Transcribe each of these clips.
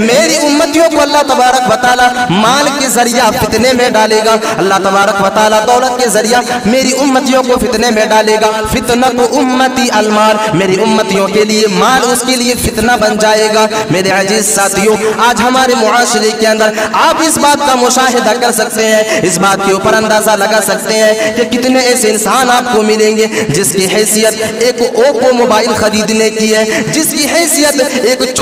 मेरी उम्मतियों को अल्लाह तबारक व तआला माल के जरिया फितने में डालेगा। अल्लाह तबारक व तआला दौलत के जरिया मेरी उम्मतियों को फितने में डालेगा। फितनतु उम्मती अलमाल, मेरी उम्मतियों के लिए माल उसके लिए फितना बन जाएगा। मेरे अजीज साथियों, आज हमारे मुआशरे के अंदर आप इस बात का मुशाहिदा कर सकते हैं, इस बात के ऊपर अंदाजा लगा सकते हैं कि कितने ऐसे इंसान आपको मिलेंगे जिसकी हैसियत एक ओप्पो मोबाइल खरीदने की है, जिसकी हैसियत एक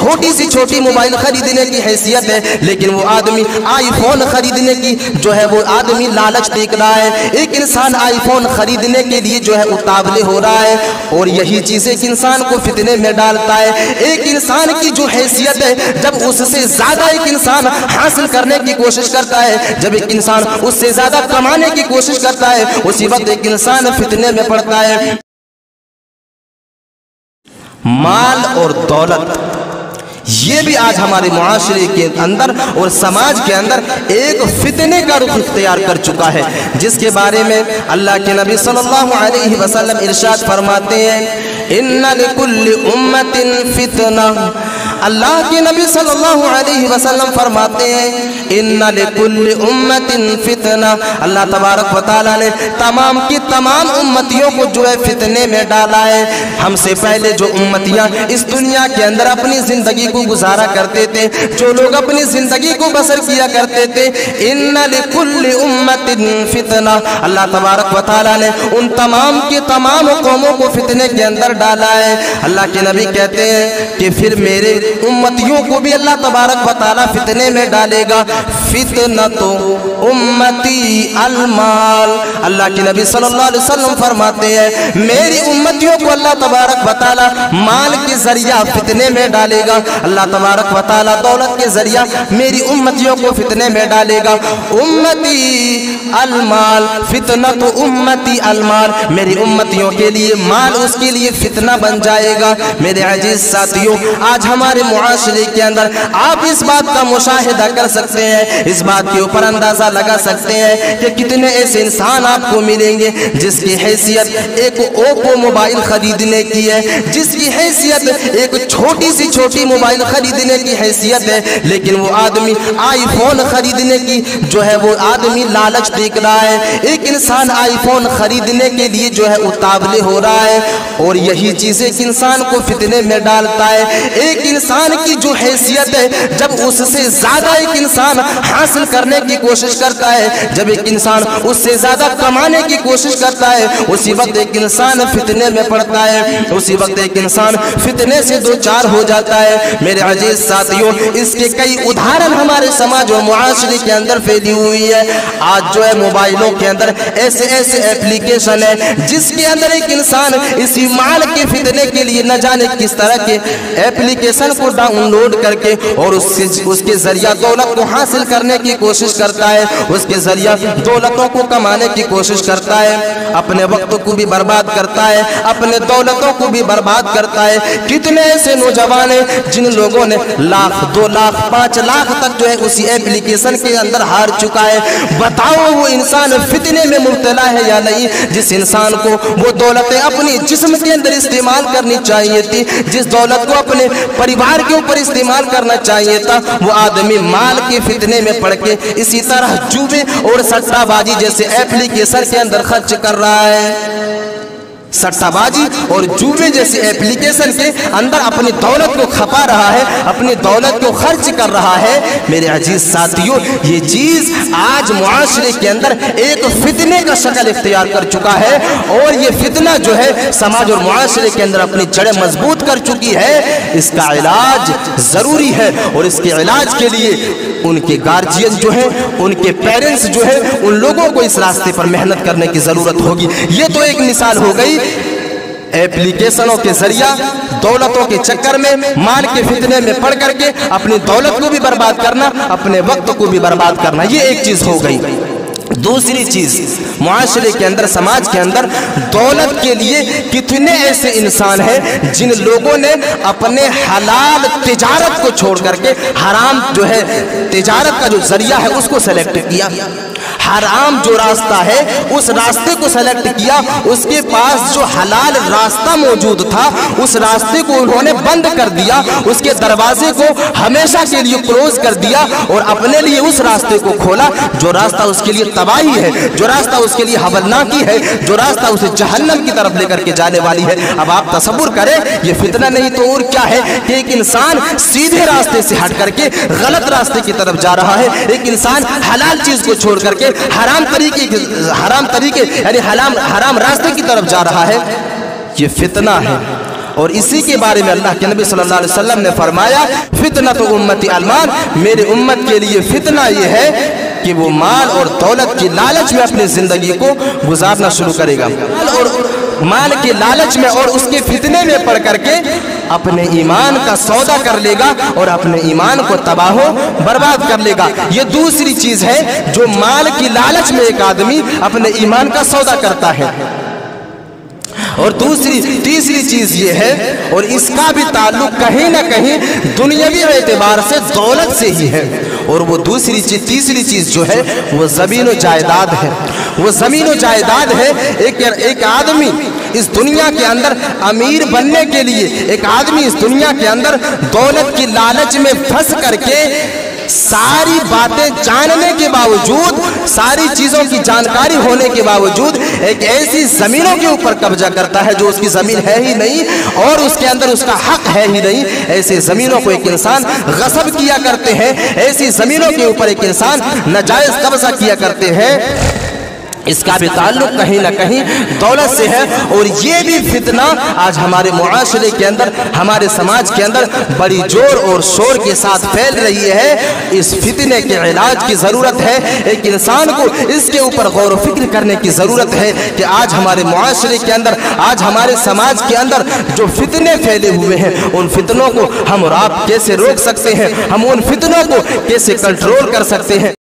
छोटी मोबाइल खरीदने की हैसियत है, लेकिन वो आदमी आईफोन खरीदने की जो है वो आदमी लालच देख रहा है। एक इंसान आईफोन खरीदने के लिए जो है उतावले हो रहा है, और यही चीज एक इंसान को फितने में डालता है। एक इंसान की जो हैसियत है, जब उससे ज्यादा एक इंसान हासिल करने की कोशिश करता है, जब एक इंसान उससे ज्यादा कमाने की कोशिश करता है, उसी वक्त एक इंसान फितने में पड़ता है। माल और दौलत, ये भी आज हमारे मुआशरे के अंदर और समाज के अंदर एक फितने का रुख इख्तियार कर चुका है, जिसके बारे में अल्लाह के नबी सल्लल्लाहु अलैहि वसल्लम इरशाद फरमाते हैं, इन्ना लिकुल्लि उम्मतिन फितना। अल्लाह के नबी सल्लल्लाहु अलैहि वसल्लम फरमाते हैं, इन्ना लिकुल्लि उम्मतिन फितना। अल्लाह तबारक व तआला ने तमाम की तमाम उम्मतियों को जो है फितने में डाला है। हमसे पहले जो उम्मतियां इस दुनिया के अंदर अपनी जिंदगी को गुजारा करते थे, जो लोग अपनी जिंदगी को बसर किया करते थे, इन्ना लिकुल्लि उम्मतिन फितना। अल्लाह तबारक व तआला ने उन तमाम की तमाम कौमों को फितने के अंदर डाला है। अल्लाह के नबी कहते हैं कि फिर मेरे उम्मतियों को भी अल्लाह तबारक व तआला फितने में डालेगा। फितनतु उम्मती अलमाल। अल्लाह के नबी सल्लल्लाहु अलैहि वसल्लम फरमाते हैं, मेरी उम्मतियों को अल्लाह तबारक व तआला माल के जरिया फितने में डालेगा। अल्लाह तबारक व तआला दौलत के जरिया मेरी उम्मतियों को फितने में डालेगा। उम्मती अलमाल, फितनतु उम्मती अलमाल, मेरी उम्मतियों के लिए माल उसके लिए फितना बन जाएगा। मेरे अजीज साथियों, आज हमारे मुआशरे के अंदर आप इस बात का मुशाहिदा कर सकते हैं, इस बात के ऊपर अंदाजा लगा सकते हैं कि कितने ऐसे इंसान आपको मिलेंगे जिसकी हैसियत एक ओप्पो मोबाइल खरीदने की है, जिसकी हैसियत एक छोटी मोबाइल खरीदने की हैसियत है, लेकिन वो आदमी आईफोन खरीदने की जो है वो आदमी लालच देख रहा है। एक इंसान आईफोन खरीदने के लिए जो है उतावले हो रहा है, और यही चीज एक इंसान को फितने में डालता है। एक इंसान की जो हैसियत है, जब उससे ज्यादा एक इंसान हासिल करने की कोशिश करता है, जब एक इंसान उससे ज्यादा कमाने की कोशिश करता है, उसी वक्त एक इंसान फितने में पड़ता है, उसी वक्त एक इंसान फितने से दो चार हो जाता है। मेरे अजीज साथियों, इसके कई उदाहरण हमारे समाज और मुआशरे के अंदर फैली हुई है। आज जो है मोबाइलों के अंदर ऐसे एप्लीकेशन है जिसके अंदर एक इंसान इसी माल के फितने के लिए न जाने किस तरह के एप्लीकेशन को डाउनलोड करके और उसके जरिया दौलत को हासिल करने की कोशिश करता है, उसके जरिया दौलतों को कमाने की कोशिश करता है, अपने वक्त को भी बर्बाद करता है, अपने दौलतों को भी बर्बाद करता है। कितने ऐसे नौजवान हैं जिन लोगों ने लाख, 2 लाख, 5 लाख तक जो है उसी एप्लीकेशन के अंदर हार चुका है। बताओ वो इंसान फितने में मुब्तला है या नहीं? जिस इंसान को वो दौलतें अपनी जिस्म के अंदर इस्तेमाल करनी चाहिए थी, जिस दौलत को अपने परिवार के ऊपर इस्तेमाल करना चाहिए था, वो आदमी माल के फितने में पड़ के इसी तरह जुए और सट्टाबाजी जैसे एप्लीकेशन के अंदर खर्च कर रहा है। सट्टाबाजी और जुए जैसे एप्लीकेशन के अंदर अपनी दौलत को खपा रहा है, अपनी दौलत को खर्च कर रहा है। मेरे अजीज साथियों, ये चीज आज मुआशरे के अंदर एक फितने का शक्ल इख्तियार कर चुका है, और ये फितना जो है समाज और मुआशरे के अंदर अपनी जड़ें मजबूत कर चुकी है। इसका इलाज जरूरी है, और इसके इलाज के लिए उनके गार्जियन जो है, उनके पेरेंट्स जो है, उन लोगों को इस रास्ते पर मेहनत करने की जरूरत होगी। ये तो एक मिसाल हो गई एप्लीकेशनों के जरिया दौलतों के चक्कर में, माल के फितने में पड़ करके अपनी दौलत को भी बर्बाद करना, अपने वक्त को भी बर्बाद करना, ये एक चीज हो गई। दूसरी चीज, मुआशरे के अंदर, समाज के अंदर दौलत के लिए कितने ऐसे इंसान हैं जिन लोगों ने अपने हलाल तिजारत को छोड़ करके हराम जो है तिजारत का जो जरिया है उसको सेलेक्ट किया, हराम जो रास्ता है उस रास्ते को सेलेक्ट किया। उसके पास जो हलाल रास्ता मौजूद था उस रास्ते को उन्होंने बंद कर दिया, उसके दरवाजे को हमेशा के लिए क्लोज कर दिया और अपने लिए उस रास्ते को खोला जो रास्ता उसके लिए तबाही है, जो रास्ता उसके लिए हवलनाकी है, जो रास्ता उसे जहन्नम की तरफ लेकर के जाने वाली है। अब आप तसव्वुर करें, ये फितना नहीं तो और क्या है कि एक इंसान सीधे रास्ते से हट करके गलत रास्ते की तरफ जा रहा है, एक इंसान हलाल चीज को छोड़ करके हराम तरीके यानी हराम रास्ते की तरफ जा रहा है। ये फितना है और इसी के बारे में अल्लाह के नबी सल्लल्लाहु अलैहि वसल्लम ने फरमाया, फितना तो उम्मती अलमाल, मेरे उम्मत के लिए फितना ये है कि वो माल और दौलत की लालच में अपनी जिंदगी को गुजारना शुरू करेगा, माल के लालच में और उसके फितने में पड़ करके अपने ईमान का सौदा कर लेगा और अपने ईमान को तबाह बर्बाद कर लेगा। ये दूसरी चीज है जो माल की लालच में एक आदमी अपने ईमान का सौदा करता है। और तीसरी चीज ये है, और इसका भी ताल्लुक कहीं ना कहीं दुनियावी एतबार से दौलत से ही है, और वो तीसरी चीज जो है वो ज़मीन और जायदाद है। वो ज़मीन और जायदाद है। एक आदमी इस दुनिया के अंदर अमीर बनने के लिए, एक आदमी इस दुनिया के अंदर दौलत की लालच में फंस करके सारी बातें जानने के बावजूद, सारी चीजों की जानकारी होने के बावजूद एक ऐसी जमीनों के ऊपर कब्जा करता है जो उसकी जमीन है ही नहीं और उसके अंदर उसका हक है ही नहीं। ऐसे जमीनों को एक इंसान गस्ब किया करते हैं, ऐसी जमीनों के ऊपर एक इंसान नाजायज कब्जा किया करते हैं। इसका भी ताल्लुक कहीं ना कहीं दौलत से है। और ये भी फितना आज हमारे मुआशरे के अंदर, हमारे समाज के अंदर बड़ी जोर और शोर के साथ फैल रही है। इस फितने के इलाज की ज़रूरत है। एक इंसान को इसके ऊपर गौर व फिक्र करने की ज़रूरत है कि आज हमारे मुआशरे के अंदर, आज हमारे समाज के अंदर जो फितने फैले हुए हैं, उन फितनों को हम और आप कैसे रोक सकते हैं, हम उन फितनों को कैसे कंट्रोल कर सकते हैं।